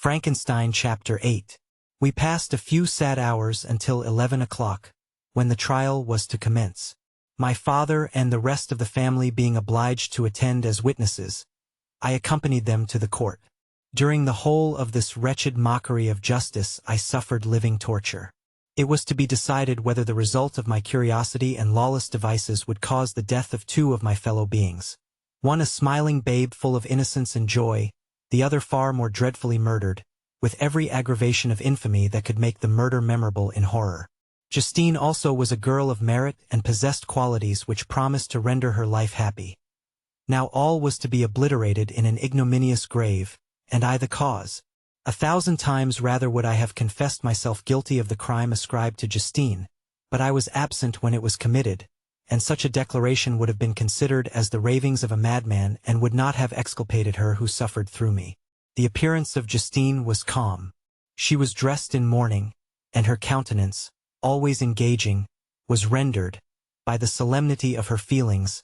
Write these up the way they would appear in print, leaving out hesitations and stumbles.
Frankenstein Chapter 8. We passed a few sad hours until 11 o'clock, when the trial was to commence. My father and the rest of the family being obliged to attend as witnesses, I accompanied them to the court. During the whole of this wretched mockery of justice I suffered living torture. It was to be decided whether the result of my curiosity and lawless devices would cause the death of two of my fellow beings. One a smiling babe full of innocence and joy, the other far more dreadfully murdered, with every aggravation of infamy that could make the murder memorable in horror. Justine also was a girl of merit and possessed qualities which promised to render her life happy. Now all was to be obliterated in an ignominious grave, and I the cause. 1,000 times rather would I have confessed myself guilty of the crime ascribed to Justine, but I was absent when it was committed, and such a declaration would have been considered as the ravings of a madman and would not have exculpated her who suffered through me. The appearance of Justine was calm. She was dressed in mourning, and her countenance, always engaging, was rendered, by the solemnity of her feelings,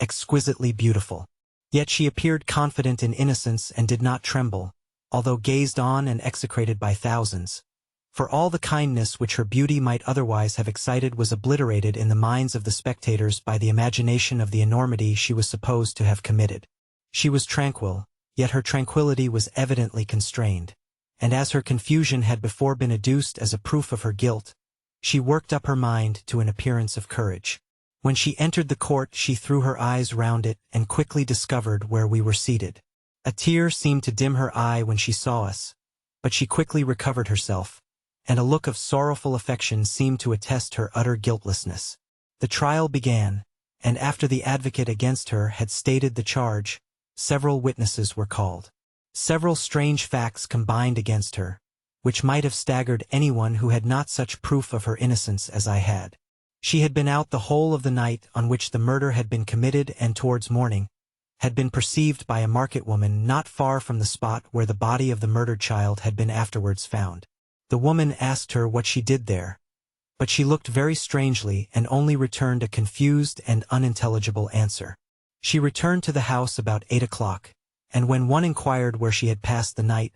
exquisitely beautiful. Yet she appeared confident in innocence and did not tremble, although gazed on and execrated by thousands. For all the kindness which her beauty might otherwise have excited was obliterated in the minds of the spectators by the imagination of the enormity she was supposed to have committed. She was tranquil, yet her tranquillity was evidently constrained, and as her confusion had before been adduced as a proof of her guilt, she worked up her mind to an appearance of courage. When she entered the court she threw her eyes round it and quickly discovered where we were seated. A tear seemed to dim her eye when she saw us, but she quickly recovered herself, and a look of sorrowful affection seemed to attest her utter guiltlessness. The trial began, and after the advocate against her had stated the charge, several witnesses were called. Several strange facts combined against her, which might have staggered anyone who had not such proof of her innocence as I had. She had been out the whole of the night on which the murder had been committed and towards morning, had been perceived by a market woman not far from the spot where the body of the murdered child had been afterwards found. The woman asked her what she did there, but she looked very strangely and only returned a confused and unintelligible answer. She returned to the house about 8 o'clock, and when one inquired where she had passed the night,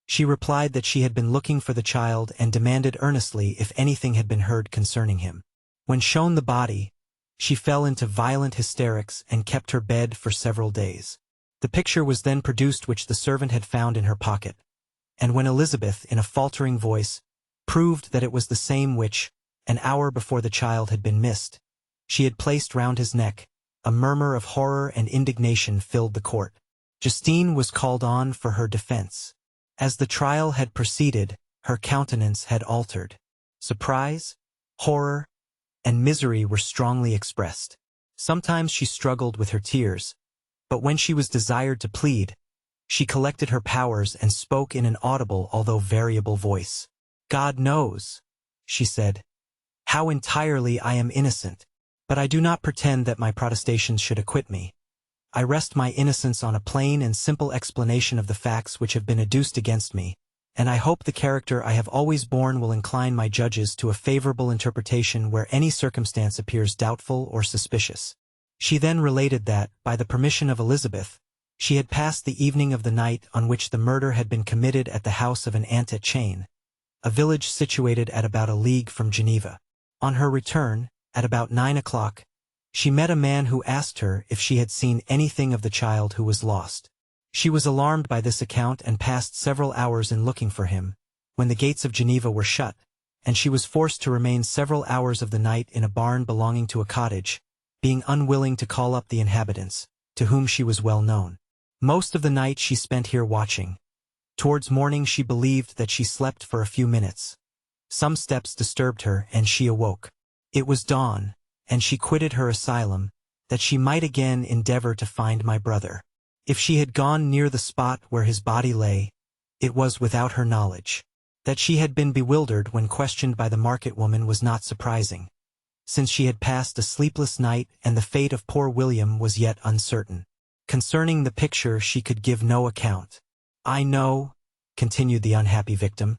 she replied that she had been looking for the child and demanded earnestly if anything had been heard concerning him. When shown the body, she fell into violent hysterics and kept her bed for several days. The picture was then produced which the servant had found in her pocket, and when Elizabeth, in a faltering voice, proved that it was the same which, an hour before the child had been missed, she had placed round his neck, a murmur of horror and indignation filled the court. Justine was called on for her defense. As the trial had proceeded, her countenance had altered. Surprise, horror, and misery were strongly expressed. Sometimes she struggled with her tears, but when she was desired to plead, she collected her powers and spoke in an audible although variable voice. "God knows," she said, "how entirely I am innocent, but I do not pretend that my protestations should acquit me. I rest my innocence on a plain and simple explanation of the facts which have been adduced against me, and I hope the character I have always borne will incline my judges to a favorable interpretation where any circumstance appears doubtful or suspicious." She then related that, by the permission of Elizabeth, she had passed the evening of the night on which the murder had been committed at the house of an aunt at Chain, a village situated at about a league from Geneva. On her return, at about 9 o'clock, she met a man who asked her if she had seen anything of the child who was lost. She was alarmed by this account and passed several hours in looking for him, when the gates of Geneva were shut, and she was forced to remain several hours of the night in a barn belonging to a cottage, being unwilling to call up the inhabitants, to whom she was well known. Most of the night she spent here watching. Towards morning she believed that she slept for a few minutes. Some steps disturbed her and she awoke. It was dawn, and she quitted her asylum, that she might again endeavor to find my brother. If she had gone near the spot where his body lay, it was without her knowledge. That she had been bewildered when questioned by the market woman was not surprising, since she had passed a sleepless night and the fate of poor William was yet uncertain. Concerning the picture she could give no account. "I know," continued the unhappy victim,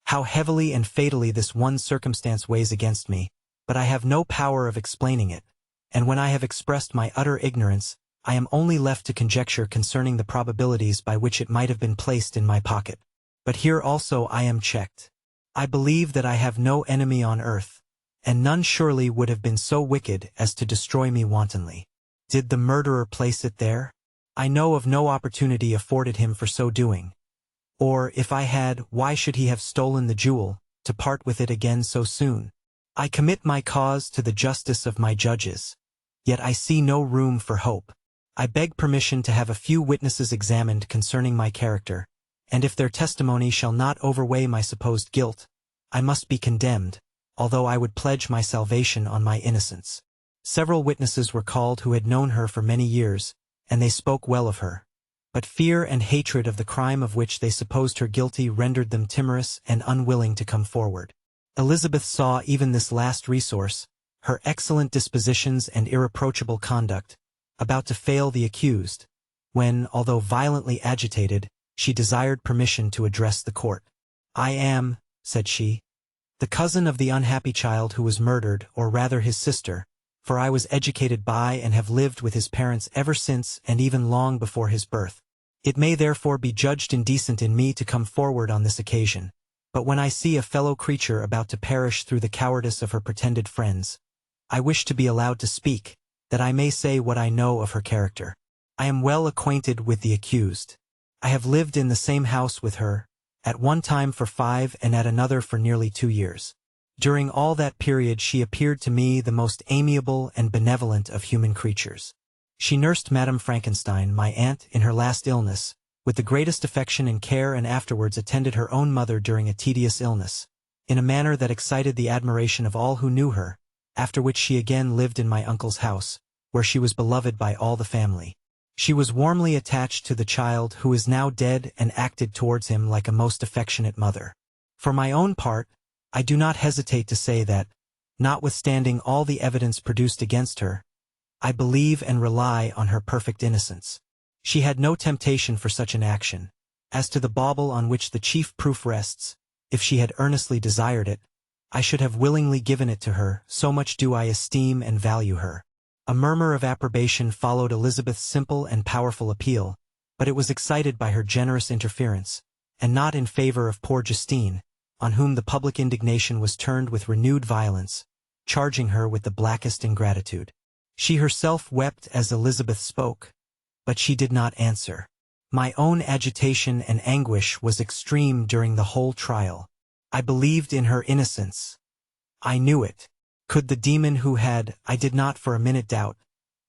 "how heavily and fatally this one circumstance weighs against me, but I have no power of explaining it, and when I have expressed my utter ignorance, I am only left to conjecture concerning the probabilities by which it might have been placed in my pocket. But here also I am checked. I believe that I have no enemy on earth, and none surely would have been so wicked as to destroy me wantonly. Did the murderer place it there? I know of no opportunity afforded him for so doing. Or, if I had, why should he have stolen the jewel, to part with it again so soon? I commit my cause to the justice of my judges. Yet I see no room for hope. I beg permission to have a few witnesses examined concerning my character, and if their testimony shall not overweigh my supposed guilt, I must be condemned, although I would pledge my salvation on my innocence. Several witnesses were called who had known her for many years, and they spoke well of her. But fear and hatred of the crime of which they supposed her guilty rendered them timorous and unwilling to come forward. Elizabeth saw even this last resource, her excellent dispositions and irreproachable conduct, about to fail the accused, when, although violently agitated, she desired permission to address the court. "I am," said she, "the cousin of the unhappy child who was murdered, or rather his sister, for I was educated by and have lived with his parents ever since and even long before his birth. It may therefore be judged indecent in me to come forward on this occasion, but when I see a fellow creature about to perish through the cowardice of her pretended friends, I wish to be allowed to speak, that I may say what I know of her character. I am well acquainted with the accused. I have lived in the same house with her, at one time for 5 and at another for nearly 2 years. During all that period she appeared to me the most amiable and benevolent of human creatures. She nursed Madame Frankenstein, my aunt, in her last illness, with the greatest affection and care, and afterwards attended her own mother during a tedious illness, in a manner that excited the admiration of all who knew her, after which she again lived in my uncle's house, where she was beloved by all the family. She was warmly attached to the child who is now dead and acted towards him like a most affectionate mother. For my own part, I do not hesitate to say that, notwithstanding all the evidence produced against her, I believe and rely on her perfect innocence. She had no temptation for such an action. As to the bauble on which the chief proof rests, if she had earnestly desired it, I should have willingly given it to her, so much do I esteem and value her. A murmur of approbation followed Elizabeth's simple and powerful appeal, but it was excited by her generous interference, and not in favor of poor Justine, on whom the public indignation was turned with renewed violence, charging her with the blackest ingratitude. She herself wept as Elizabeth spoke, but she did not answer. My own agitation and anguish was extreme during the whole trial. I believed in her innocence. I knew it. Could the demon who had, I did not for a minute doubt,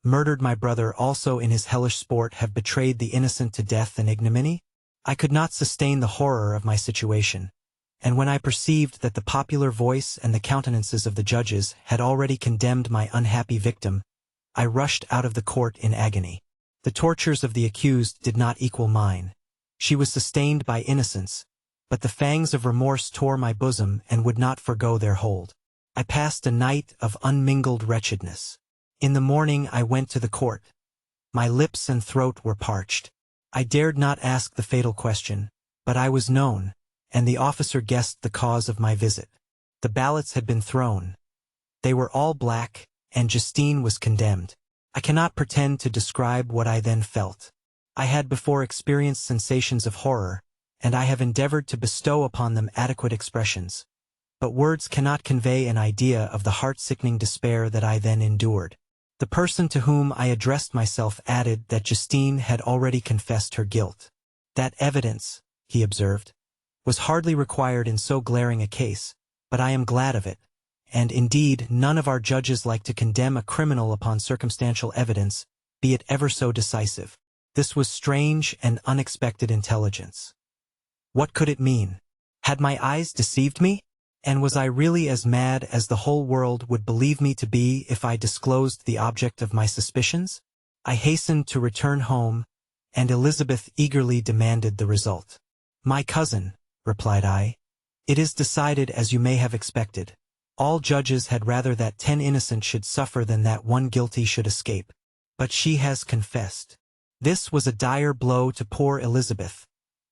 murdered my brother also in his hellish sport have betrayed the innocent to death and ignominy? I could not sustain the horror of my situation, and when I perceived that the popular voice and the countenances of the judges had already condemned my unhappy victim, I rushed out of the court in agony. The tortures of the accused did not equal mine. She was sustained by innocence, but the fangs of remorse tore my bosom and would not forego their hold. I passed a night of unmingled wretchedness. In the morning I went to the court. My lips and throat were parched. I dared not ask the fatal question, but I was known, and the officer guessed the cause of my visit. The ballots had been thrown. They were all black, and Justine was condemned. I cannot pretend to describe what I then felt. I had before experienced sensations of horror, and I have endeavored to bestow upon them adequate expressions. But words cannot convey an idea of the heart-sickening despair that I then endured. The person to whom I addressed myself added that Justine had already confessed her guilt. That evidence, he observed, was hardly required in so glaring a case, but I am glad of it, and indeed none of our judges like to condemn a criminal upon circumstantial evidence, be it ever so decisive. This was strange and unexpected intelligence. What could it mean? Had my eyes deceived me? And was I really as mad as the whole world would believe me to be if I disclosed the object of my suspicions? I hastened to return home, and Elizabeth eagerly demanded the result. "My cousin," replied I, "it is decided as you may have expected. All judges had rather that 10 innocent should suffer than that 1 guilty should escape. But she has confessed." This was a dire blow to poor Elizabeth,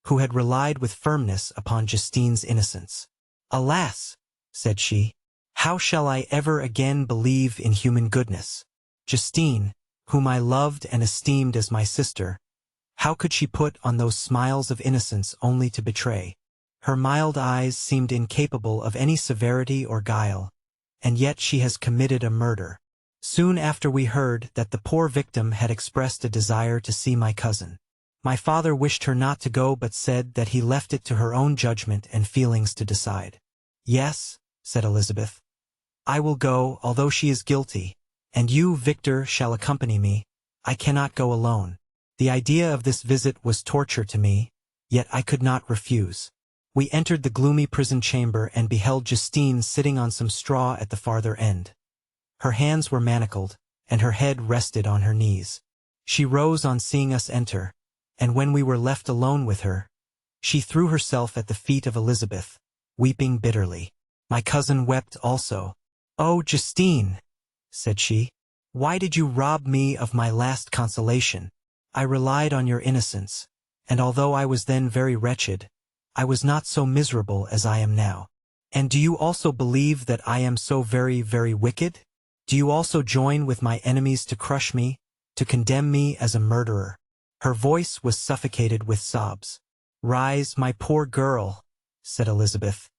who had relied with firmness upon Justine's innocence. "Alas," said she, "how shall I ever again believe in human goodness? Justine, whom I loved and esteemed as my sister, how could she put on those smiles of innocence only to betray? Her mild eyes seemed incapable of any severity or guile, and yet she has committed a murder. Soon after we heard that the poor victim had expressed a desire to see my cousin. My father wished her not to go but said that he left it to her own judgment and feelings to decide. Yes, said Elizabeth. I will go, although she is guilty, and you, Victor, shall accompany me. I cannot go alone. The idea of this visit was torture to me, yet I could not refuse. We entered the gloomy prison chamber and beheld Justine sitting on some straw at the farther end. Her hands were manacled, and her head rested on her knees. She rose on seeing us enter, and when we were left alone with her, she threw herself at the feet of Elizabeth, weeping bitterly. My cousin wept also. "Oh, Justine," said she, "why did you rob me of my last consolation? I relied on your innocence, and although I was then very wretched, I was not so miserable as I am now. And do you also believe that I am so very, very wicked? Do you also join with my enemies to crush me, to condemn me as a murderer?" Her voice was suffocated with sobs. "Rise, my poor girl," said Elizabeth.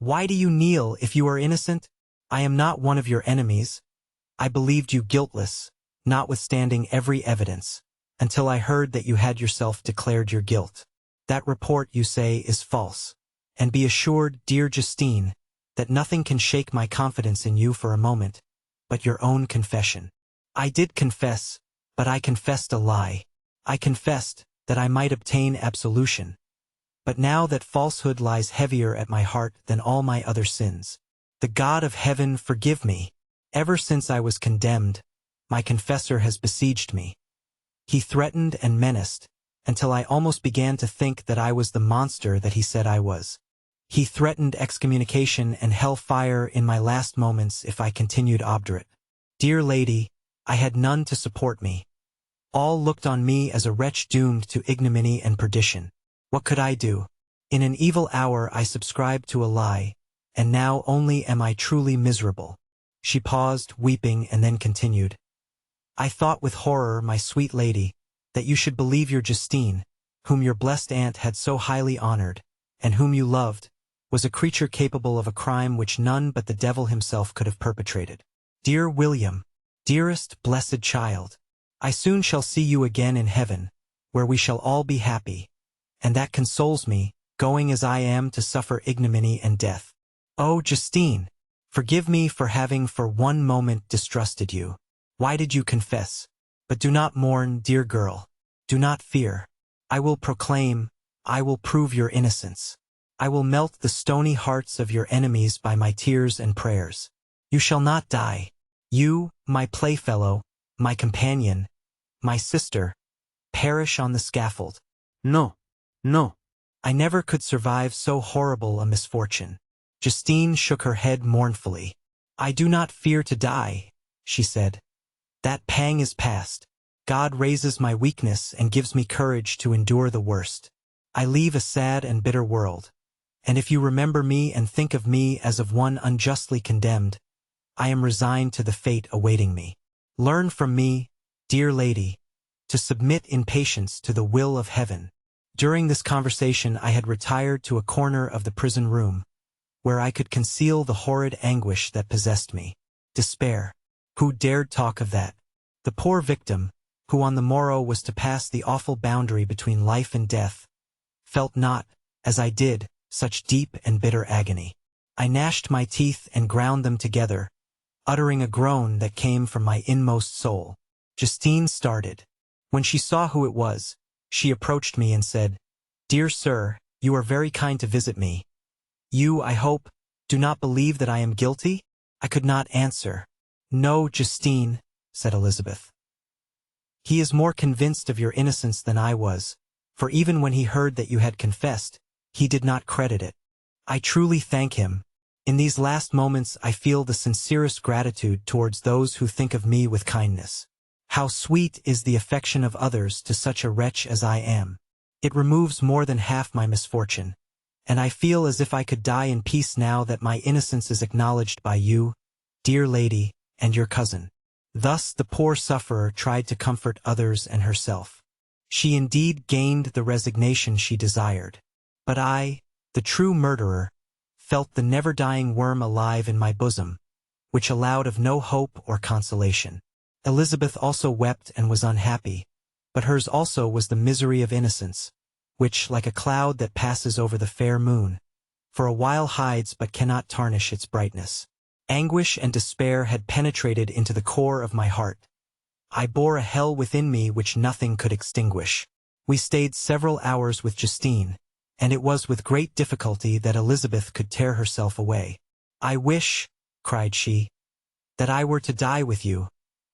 "Why do you kneel if you are innocent? I am not one of your enemies. I believed you guiltless, notwithstanding every evidence, until I heard that you had yourself declared your guilt. That report, you say, is false. And be assured, dear Justine, that nothing can shake my confidence in you for a moment, but your own confession. I did confess, but I confessed a lie. I confessed that I might obtain absolution. But now that falsehood lies heavier at my heart than all my other sins. The God of heaven forgive me. Ever since I was condemned, my confessor has besieged me. He threatened and menaced, until I almost began to think that I was the monster that he said I was. He threatened excommunication and hell-fire in my last moments if I continued obdurate. Dear lady, I had none to support me. All looked on me as a wretch doomed to ignominy and perdition. What could I do? In an evil hour I subscribed to a lie, and now only am I truly miserable. She paused, weeping, and then continued. I thought with horror, my sweet lady, that you should believe your Justine, whom your blessed aunt had so highly honored, and whom you loved, was a creature capable of a crime which none but the devil himself could have perpetrated. Dear William, dearest, blessed child, I soon shall see you again in heaven, where we shall all be happy, and that consoles me, going as I am to suffer ignominy and death. Oh, Justine, forgive me for having for one moment distrusted you. Why did you confess? But do not mourn, dear girl. Do not fear. I will proclaim, I will prove your innocence. I will melt the stony hearts of your enemies by my tears and prayers. You shall not die. You, my playfellow, my companion, my sister, perish on the scaffold. No, no. I never could survive so horrible a misfortune. Justine shook her head mournfully. I do not fear to die, she said. That pang is past. God raises my weakness and gives me courage to endure the worst. I leave a sad and bitter world. And if you remember me and think of me as of one unjustly condemned, I am resigned to the fate awaiting me. Learn from me, dear lady, to submit in patience to the will of heaven. During this conversation I had retired to a corner of the prison room, where I could conceal the horrid anguish that possessed me. Despair. Who dared talk of that? The poor victim, who on the morrow was to pass the awful boundary between life and death, felt not, as I did, such deep and bitter agony. I gnashed my teeth and ground them together, uttering a groan that came from my inmost soul. Justine started. When she saw who it was, she approached me and said, Dear sir, you are very kind to visit me. You, I hope, do not believe that I am guilty? I could not answer. No, Justine, said Elizabeth. He is more convinced of your innocence than I was, for even when he heard that you had confessed, he did not credit it. I truly thank him. In these last moments I feel the sincerest gratitude towards those who think of me with kindness. How sweet is the affection of others to such a wretch as I am. It removes more than half my misfortune, and I feel as if I could die in peace now that my innocence is acknowledged by you, dear lady, and your cousin. Thus the poor sufferer tried to comfort others and herself. She indeed gained the resignation she desired. But I, The true murderer felt the never-dying worm alive in my bosom, which allowed of no hope or consolation. Elizabeth also wept and was unhappy, but hers also was the misery of innocence, which, like a cloud that passes over the fair moon, for a while hides but cannot tarnish its brightness. Anguish and despair had penetrated into the core of my heart. I bore a hell within me which nothing could extinguish. We stayed several hours with Justine, and it was with great difficulty that Elizabeth could tear herself away. "I wish," cried she, "that I were to die with you.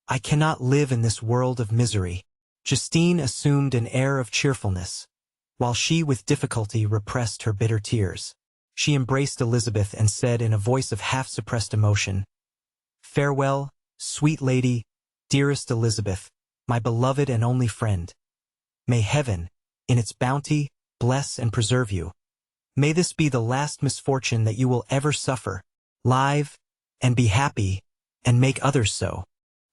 I cannot live in this world of misery." Justine assumed an air of cheerfulness, while she with difficulty repressed her bitter tears. She embraced Elizabeth and said in a voice of half-suppressed emotion, "Farewell, sweet lady, dearest Elizabeth, my beloved and only friend. May heaven, in its bounty, bless and preserve you. May this be the last misfortune that you will ever suffer. Live, and be happy, and make others so."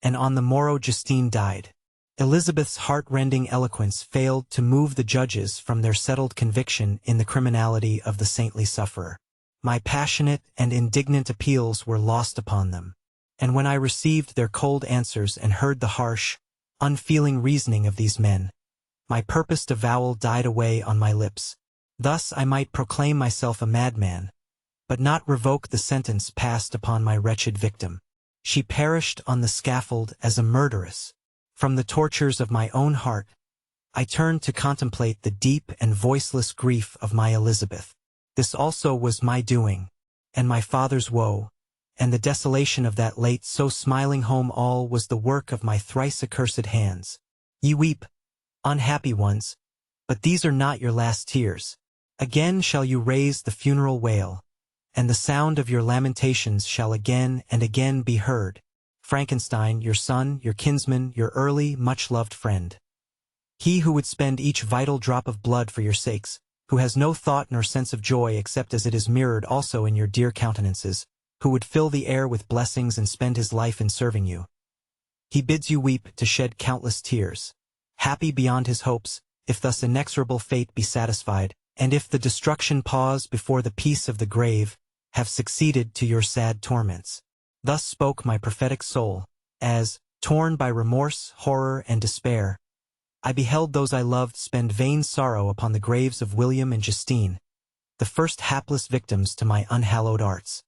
And on the morrow Justine died. Elizabeth's heart-rending eloquence failed to move the judges from their settled conviction in the criminality of the saintly sufferer. My passionate and indignant appeals were lost upon them, and when I received their cold answers and heard the harsh, unfeeling reasoning of these men, my purposed avowal died away on my lips. Thus I might proclaim myself a madman, but not revoke the sentence passed upon my wretched victim. She perished on the scaffold as a murderess. From the tortures of my own heart, I turned to contemplate the deep and voiceless grief of my Elizabeth. This also was my doing, and my father's woe, and the desolation of that late so smiling home, all was the work of my thrice accursed hands. Ye weep, unhappy ones, but these are not your last tears. Again shall you raise the funeral wail, and the sound of your lamentations shall again and again be heard. Frankenstein, your son, your kinsman, your early, much-loved friend. He who would spend each vital drop of blood for your sakes, who has no thought nor sense of joy except as it is mirrored also in your dear countenances, who would fill the air with blessings and spend his life in serving you. He bids you weep to shed countless tears, happy beyond his hopes, if thus inexorable fate be satisfied, and if the destruction pause before the peace of the grave have succeeded to your sad torments. Thus spoke my prophetic soul, as, torn by remorse, horror, and despair, I beheld those I loved spend vain sorrow upon the graves of William and Justine, the first hapless victims to my unhallowed arts.